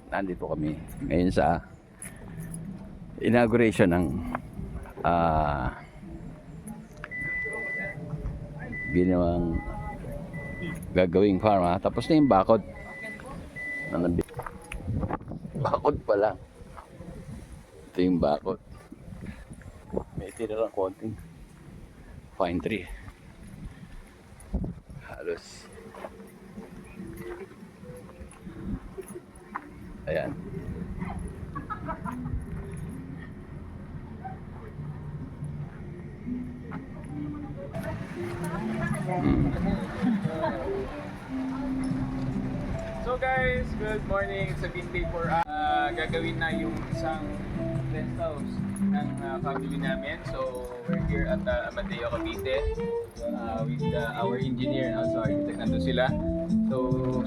Nandito kami ngayon sa inauguration ng ginawang gagawing farm. Tapos na yung bakod. Bakod pa lang. Ito yung bakod. May tirang konting pine tree. Halos. Ayan. So guys, good morning. It's a big day for us. Gagawin na yung isang rest house ng family namin. So we're here at Amadeo, Cavite with our engineer and also architect. Nandun sila. So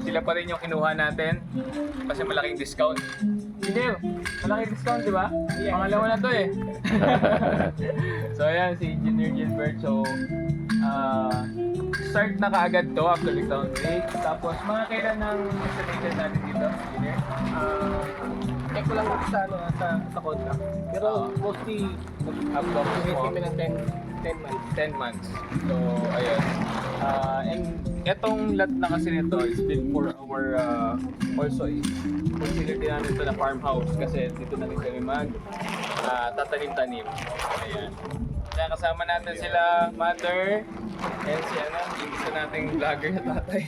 sila pa rin yung kinuha natin kasi malaking discount. Engineer, malaking discount, di ba? Yeah. Pangalawa na to eh. So ayan, si Engineer Gilbert. So start na kaagad to after the ground break. Tapos mga kailan ng estimated natin dito, engineer? Check ko lang sa sa contract. Pero mostly estimate kami ng 10 months. 10 months. So ayun. And etong lot na kasi nito is built for our also is consider din namin ito na farmhouse kasi dito na rin kami tatanim-tanim. Ayan. Kaya kasama natin sila, mother, and si yung isa nating vlogger na tatay.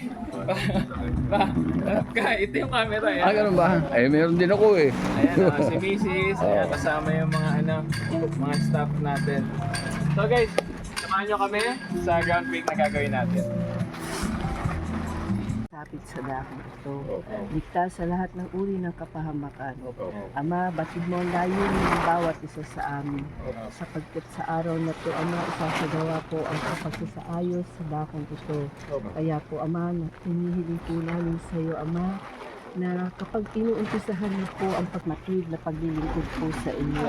Ito yung camera yan. Ganun ba? Ay, meron din ako eh. Ayan, si Mrs. Ayan, kasama yung mga staff natin. So guys, samahan nyo kami sa ground break na gagawin natin. Kapit sa dakong ito, ligtas sa lahat ng uri ng kapahamakan. Ama, batid mo ang layunin ng bawat isa sa amin. Sapagkat sa araw na ito, Ama, isasagawa po ang kapagsasaayos sa dakong ito. Kaya po, Ama, hinihiling po namin sa iyo, Ama, na kapag inuumpisahan niyo po ang pagmatid na paglilingkod po sa inyo.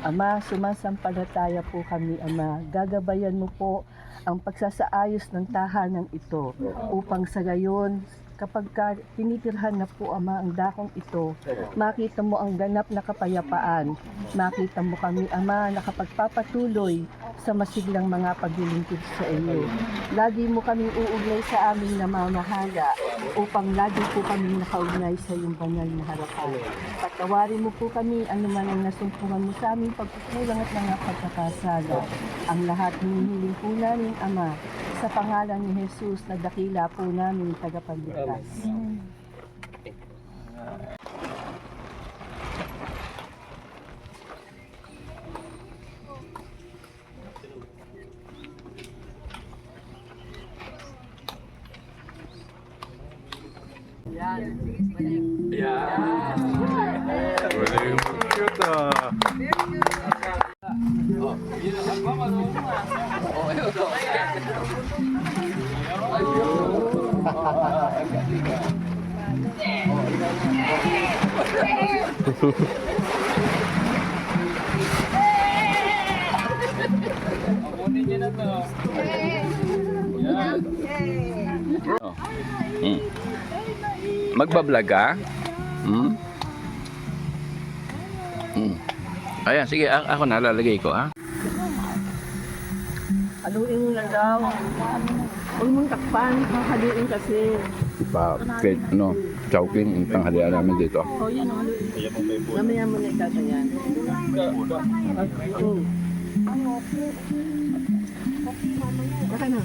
Ama, sumasampalataya po kami, Ama. Gagabayan mo po ang pagsasaayos ng tahanan ito upang sa gayon, kapag tinitirhan na po, Ama, ang dakong ito, makita mo ang ganap na kapayapaan. Makita mo kami, Ama, na kapagpapatuloy sa masiglang mga paglilingkod sa iyo. Lagi mo kaming uugnay sa aming namamahala upang lagi po kaming nakaugnay sa iyong banal na harapan. Patawarin mo po kami anuman ang nasumpungan mo sa aming pagkukulang at mga pagkakasala. Ang lahat hinihiling po namin, Ama, sa pangalan ni Jesus na dakila po namin tagapagligtas. Yan. Yeah. Cute ah. Abunin niyo na to. Yan. Magbablog ka? Ayan, sige, ako nalalagay ko, ha? Haluin mo na daw. Huwag mong takpan, haluin kasi. Chowking, yung tanghalian namin dito. O yan, haluin. Mamaya mo na itatayan. Baka na.